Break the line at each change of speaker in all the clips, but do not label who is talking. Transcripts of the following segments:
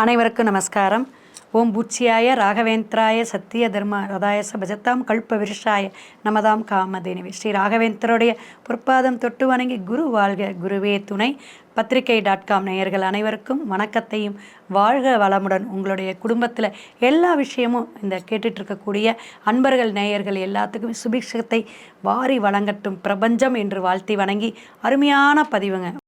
அனைவருக்கும் நமஸ்காரம். ஓம் பூச்சியாய ராகவேந்திராய சத்திய தர்ம ரதாயச பஜத்தாம் கல்ப விருஷாய நமதாம் காமதேனிவே. ஸ்ரீ ராகவேந்திரோடைய பொற்பாதம் தொட்டு வணங்கி குரு வாழ்க குருவே துணை. பத்திரிகை.com நேயர்கள் அனைவருக்கும் வணக்கத்தையும் வாழ்க வளமுடன். உங்களுடைய குடும்பத்தில் எல்லா விஷயமும் இந்த கேட்டுட்டு இருக்கக்கூடிய அன்பர்கள் நேயர்கள் எல்லாத்துக்கும் சுபிக்ஷத்தை வாரி வழங்கட்டும் பிரபஞ்சம் என்று வாழ்த்தி வணங்கி அருமையான பதிவுங்க.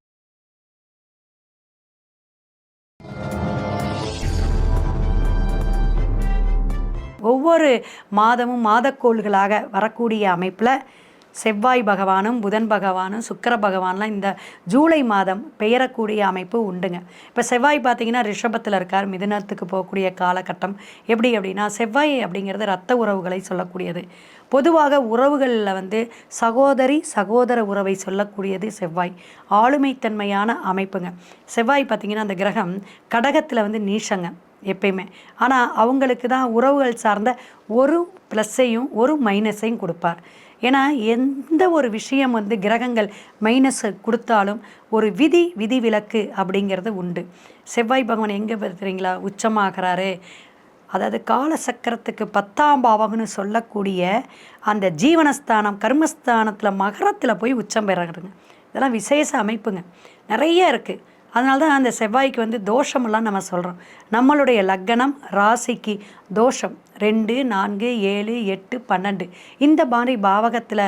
ஒவ்வொரு மாதமும் மாதக்கோள்களாக வரக்கூடிய அமைப்பில் செவ்வாய் பகவானும் புதன் பகவானும் சுக்கிர பகவான்லாம் இந்த ஜூலை மாதம் பெயரக்கூடிய அமைப்பு உண்டுங்க. இப்போ செவ்வாய் பார்த்திங்கன்னா ரிஷபத்தில் இருக்கார், மிதுனத்துக்கு போகக்கூடிய காலகட்டம். எப்படி அப்படின்னா, செவ்வாய் அப்படிங்கிறது இரத்த உறவுகளை சொல்லக்கூடியது. பொதுவாக உறவுகளில் சகோதர உறவை சொல்லக்கூடியது செவ்வாய். ஆளுமைத்தன்மையான அமைப்புங்க. செவ்வாய் பார்த்திங்கன்னா அந்த கிரகம் கடகத்தில் நீஷங்க எப்பயுமே. ஆனால் அவங்களுக்கு தான் உறவுகள் சார்ந்த ஒரு ப்ளஸ்ஸையும் ஒரு மைனஸையும் கொடுப்பார். ஏன்னா எந்த ஒரு விஷயம் கிரகங்கள் மைனஸ் கொடுத்தாலும் ஒரு விதி விலக்கு அப்படிங்கிறது உண்டு. செவ்வாய் பகவான் எங்கே பார்த்துறீங்களா உச்சமாகிறாரு, அதாவது காலசக்கரத்துக்கு 10ஆம் பாவம்னு சொல்லக்கூடிய அந்த ஜீவனஸ்தானம் கர்மஸ்தானத்தில் மகரத்தில் போய் உச்சம் பெறுறதுங்க. இதெல்லாம் விசேஷ அமைப்புங்க, நிறைய இருக்குது. அதனால தான் அந்த செவ்வாய்க்கு தோஷமெல்லாம் நம்ம சொல்கிறோம். நம்மளுடைய லக்னம் ராசிக்கு தோஷம் 2, 4, 7, 8, 12 இந்த மாதிரி பாவகத்தில்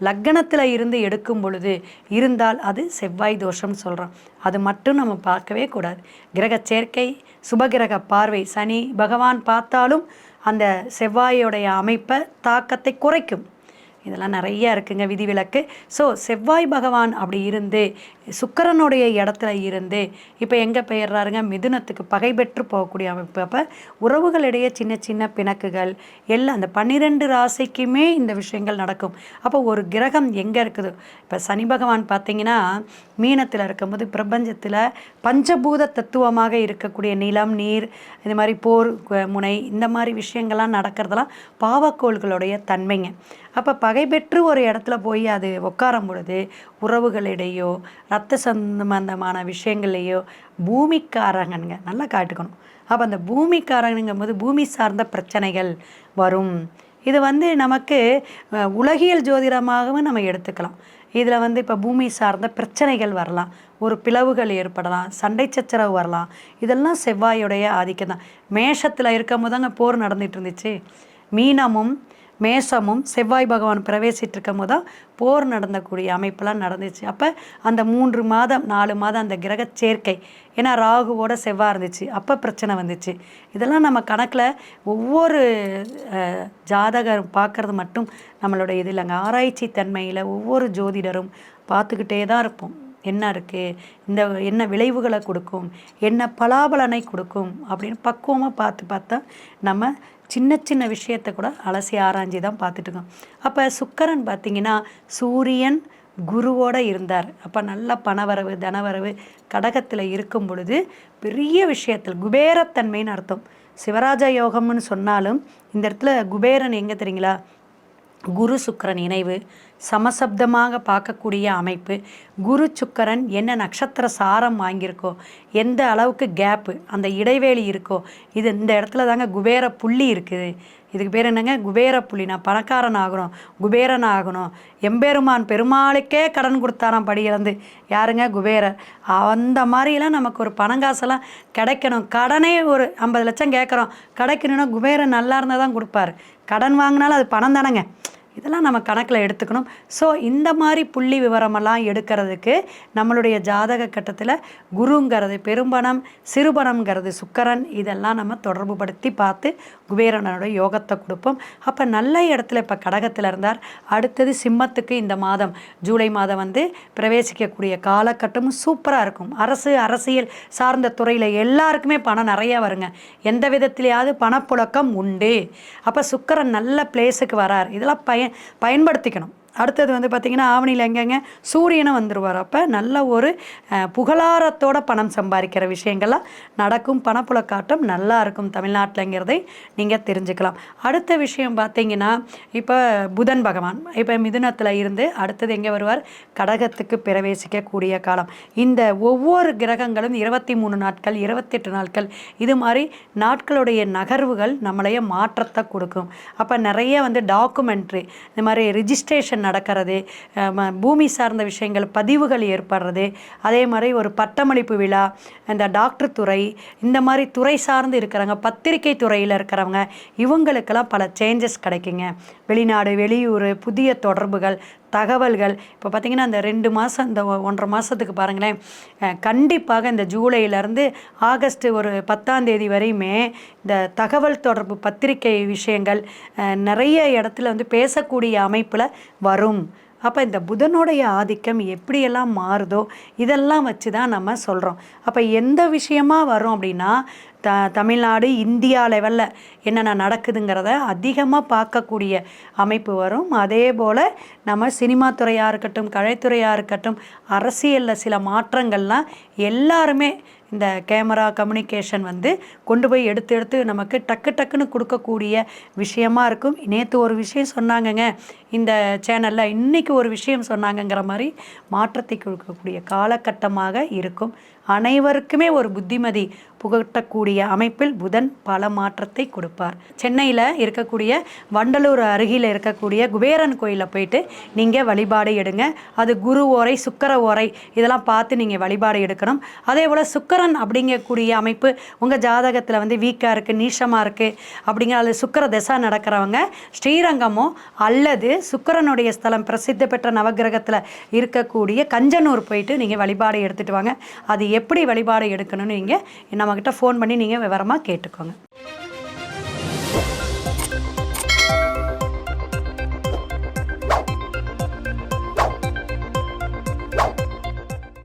லக்னத்தில் இருந்து எடுக்கும் பொழுது இருந்தால் அது செவ்வாய் தோஷம்னு சொல்கிறோம். அது மட்டும் நம்ம பார்க்கவே கூடாது. கிரக சேர்க்கை, சுபகிரக பார்வை, சனி பகவான் பார்த்தாலும் அந்த செவ்வாயோடைய அமைப்பை தாக்கத்தை குறைக்கும். இதெல்லாம் நிறைய இருக்குங்க விதிவிலக்கு. ஸோ செவ்வாய் பகவான் அப்படி இருந்து சுக்கிரனுடைய இடத்துல இருந்து இப்போ எங்கே பெயர்றாருங்க, மிதுனத்துக்கு பகை பெற்று போகக்கூடிய அமைப்பு. அப்போ உறவுகளிடையே சின்ன சின்ன பிணக்குகள் எல்லாம் அந்த 12 ராசிக்குமே இந்த விஷயங்கள் நடக்கும். அப்போ ஒரு கிரகம் எங்கே இருக்குது, இப்போ சனி பகவான் பார்த்திங்கன்னா மீனத்தில் இருக்கும்போது பிரபஞ்சத்தில் பஞ்சபூத தத்துவமாக இருக்கக்கூடிய நிலம், நீர், இந்த மாதிரி போர் முனை, இந்த மாதிரி விஷயங்கள்லாம் நடக்கிறதெல்லாம் பாவக்கோள்களுடைய தன்மைங்க. அப்போ பகை பெற்று ஒரு இடத்துல போய் அது உட்காரும் பொழுது உறவுகளிடையோ ரத்த சம்பந்தமான விஷயங்கள்லையோ பூமிக்காரங்கங்க நல்லா காட்டுக்கணும். அப்போ அந்த பூமிக்காரங்கும் போது பூமி சார்ந்த பிரச்சனைகள் வரும். இது நமக்கு உலகியல் ஜோதிடமாகவும் நம்ம எடுத்துக்கலாம். இதில் இப்போ பூமி சார்ந்த பிரச்சனைகள் வரலாம், ஒரு பிளவுகள் ஏற்படலாம், சண்டை சச்சரவு வரலாம். இதெல்லாம் செவ்வாயுடைய ஆதிக்கம் தான். மேஷத்தில் இருக்கும் போதாங்க போர் நடந்துகிட்டு இருந்துச்சு. மீனமும் மேசமும் செவ்வாய் பகவான் பிரவேசிட்டு இருக்கும் போது தான் போர் நடந்தக்கூடிய அமைப்பெல்லாம் நடந்துச்சு. அப்போ அந்த 3 மாதம் 4 மாதம் அந்த கிரக சேர்க்கை, ஏன்னா ராகுவோட செவ்வாய் இருந்துச்சு, அப்போ பிரச்சனை வந்துச்சு. இதெல்லாம் நம்ம கணக்கில் ஒவ்வொரு ஜாதகம் பார்க்குறது மட்டும் நம்மளுடைய இது இல்லைங்க. ஆராய்ச்சி தன்மையில் ஒவ்வொரு ஜோதிடரும் பார்த்துக்கிட்டே தான் இருப்போம். என்ன இருக்குது, இந்த என்ன விளைவுகளை கொடுக்கும், என்ன பலாபலனை கொடுக்கும் அப்படின்னு பக்குவமாக பார்த்தா நம்ம சின்ன சின்ன விஷயத்தை கூட அலசி ஆராய்ச்சி தான் பார்த்துட்டுருக்கோம். அப்போ சுக்கிரன் பார்த்திங்கன்னா சூரியன் குருவோடு இருந்தார். அப்போ நல்ல பணவரவு தனவரவு கடகத்தில் இருக்கும் பொழுது பெரிய விஷயத்தில் குபேரத்தன்மைன்னு அர்த்தம். சிவராஜ யோகம்னு சொன்னாலும் இந்த இடத்துல குபேரன் எங்கே தெரியுங்களா, குரு சுக்கிரன் இணைவு சமசப்தமாக பார்க்கக்கூடிய அமைப்பு. குரு சுக்கிரன் என்ன நட்சத்திர சாரம் வாங்கியிருக்கோ, எந்த அளவுக்கு கேப்பு அந்த இடைவேளி இருக்கோ, இது இந்த இடத்துல தாங்க குபேர புள்ளி இருக்குது. இதுக்கு பேர் என்னங்க, குபேர புள்ளி. நான் பணக்காரன் ஆகணும், குபேரன் ஆகணும். எம்பெருமான் பெருமாளுக்கே கடன் கொடுத்தாராம் படி இழந்து. யாருங்க, குபேரர். அந்த மாதிரிலாம் நமக்கு ஒரு பணங்காசெல்லாம் கிடைக்கணும். கடனே ஒரு 50 லட்சம் கேட்குறோம், கிடைக்கணுன்னா குபேரன் நல்லா இருந்தால் தான் கொடுப்பாரு. கடன் வாங்கினாலும் அது பணம் தானேங்க. இதெல்லாம் நம்ம கணக்கில் எடுத்துக்கணும். ஸோ இந்த மாதிரி புள்ளி விவரமெல்லாம் எடுக்கிறதுக்கு நம்மளுடைய ஜாதக கட்டத்தில் குருங்கிறது பெரும்பணம், சிறுபணம்ங்கிறது சுக்கிரன், இதெல்லாம் நம்ம தொடர்பு படுத்தி பார்த்து குபேரனோட யோகத்தை கொடுப்போம். அப்போ நல்ல இடத்துல இப்போ கடகத்தில் இருந்தார். அடுத்தது சிம்மத்துக்கு இந்த மாதம் ஜூலை மாதம் பிரவேசிக்கக்கூடிய காலகட்டமும் சூப்பராக இருக்கும். அரசியல் சார்ந்த துறையில் எல்லாருக்குமே பணம் நிறையா வருங்க. எந்த விதத்திலேயாவது பணப்புழக்கம் உண்டு. அப்போ சுக்கிரன் நல்ல பிளேஸுக்கு வரார். இதெல்லாம் பயன்படுத்திக்கணும். அடுத்தது வந்து பார்த்திங்கன்னா ஆவணியில் எங்கெங்க சூரியனும் வந்துடுவார். அப்போ நல்ல ஒரு புகழாரத்தோட பணம் சம்பாதிக்கிற விஷயங்கள்லாம் நடக்கும். பணப்புழக்காட்டம் நல்லா இருக்கும் தமிழ்நாட்டில்ங்கிறதை நீங்கள் தெரிஞ்சுக்கலாம். அடுத்த விஷயம் பார்த்திங்கன்னா இப்போ புதன் பகவான் இப்போ மிதுனத்தில் இருந்து அடுத்தது எங்கே வருவார், கடகத்துக்கு பிரவேசிக்கக்கூடிய காலம். இந்த ஒவ்வொரு கிரகங்களும் 23 நாட்கள் 28 நாட்கள் இது மாதிரி நாட்களுடைய நகர்வுகள் நம்மளைய மாற்றத்தை கொடுக்கும். அப்போ நிறைய வந்து டாக்குமெண்ட்ரி இந்த மாதிரி ரிஜிஸ்ட்ரேஷன் நடக்கிறது, பூமி சார்ந்த விஷயங்கள் பதிவுகள் ஏற்படுறது, அதே மாதிரி ஒரு பட்டமளிப்பு விழா, இந்த டாக்டர் துறை இந்த மாதிரி துறை சார்ந்து இருக்கிறவங்க, பத்திரிகை துறையில் இருக்கிறவங்க இவங்களுக்கெல்லாம் பல சேஞ்சஸ் கிடைக்குங்க. வெளிநாடு வெளியூர் புதிய தொடர்புகள் தகவல்கள் இப்போ பார்த்திங்கன்னா இந்த 2 மாதம் இந்த 1.5 மாதத்துக்கு பாருங்களேன், கண்டிப்பாக இந்த ஜூலையிலேருந்து ஆகஸ்ட் ஒரு 10ஆம் தேதி வரையுமே இந்த தகவல் தொடர்பு பத்திரிகை விஷயங்கள் நிறைய இடத்துல வந்து பேசக்கூடிய அமைப்பில் வரும். அப்போ இந்த புதனுடைய ஆதிக்கம் எப்படியெல்லாம் மாறுதோ இதெல்லாம் வச்சு தான் நம்ம சொல்கிறோம். அப்போ எந்த விஷயமா வரும் அப்படின்னா தமிழ்நாடு இந்தியா லெவலில் என்னென்ன நடக்குதுங்கிறத அதிகமாக பார்க்கக்கூடிய அமைப்பு வரும். அதே போல் நம்ம சினிமா துறையாக இருக்கட்டும், கலைத்துறையாக இருக்கட்டும், அரசியலில் சில மாற்றங்கள்லாம் எல்லாருமே இந்த கேமரா கம்யூனிகேஷன் வந்து கொண்டு போய் எடுத்து நமக்கு டக்குன்னு கொடுக்கக்கூடிய விஷயமா இருக்கும். நேற்று ஒரு விஷயம் சொன்னாங்கங்க இந்த சேனலில், இன்றைக்கி ஒரு விஷயம் சொன்னாங்கங்கிற மாதிரி மாற்றத்தை கொடுக்கக்கூடிய காலகட்டமாக இருக்கும். அனைவருக்குமே ஒரு புத்திமதி புகட்டக்கூடிய அமைப்பில் புதன் பல மாற்றத்தை கொடுப்பார். சென்னையில் இருக்கக்கூடிய வண்டலூர் அருகில் இருக்கக்கூடிய குபேரன் கோயிலில் போயிட்டு நீங்கள் வழிபாடு எடுங்க. அது குரு ஓரை சுக்கர ஓரை இதெல்லாம் பார்த்து நீங்கள் வழிபாடு எடுக்கணும். அதே போல் சுக்கரன் அப்படிங்கக்கூடிய அமைப்பு உங்கள் ஜாதகத்தில் வந்து வீக்காக இருக்குது, நீஷமாக இருக்குது அப்படிங்கிற அது சுக்கர தசா நடக்கிறவங்க ஸ்ரீரங்கமோ அல்லது சுக்கரனுடைய ஸ்தலம் பிரசித்தி பெற்ற நவகிரகத்தில் இருக்கக்கூடிய கஞ்சனூர் போயிட்டு நீங்கள் வழிபாடு எடுத்துகிட்டு வாங்க. அது எப்படி வழிபாடு எடுக்கணும்னு நீங்கள் நம்மக்கிட்ட ஃபோன் பண்ணி நீங்கள் விவரமாக கேட்டுக்கோங்க.